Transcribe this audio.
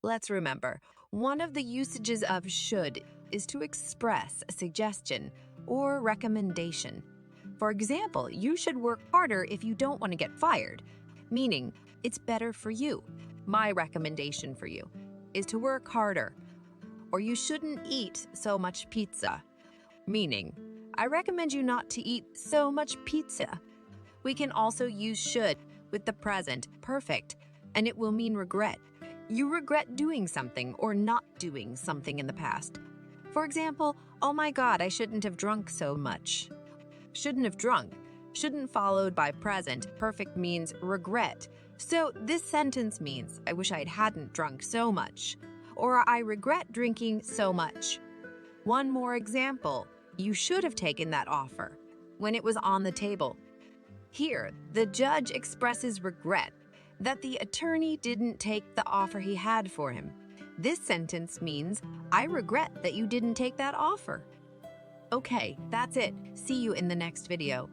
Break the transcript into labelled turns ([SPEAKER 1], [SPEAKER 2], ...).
[SPEAKER 1] Let's remember, one of the usages of should is to express a suggestion or recommendation. For example, you should work harder if you don't want to get fired, meaning it's better for you. My recommendation for you is to work harder. Or you shouldn't eat so much pizza, meaning I recommend you not to eat so much pizza. We can also use should with the present perfect, and it will mean regret. You regret doing something or not doing something in the past. For example, oh my God, I shouldn't have drunk so much. Shouldn't have drunk. Shouldn't followed by present perfect means regret. So this sentence means I wish I hadn't drunk so much, or I regret drinking so much. One more example, you should have taken that offer when it was on the table. Here, the judge expresses regret that the attorney didn't take the offer he had for him. This sentence means, I regret that you didn't take that offer. Okay, that's it. See you in the next video.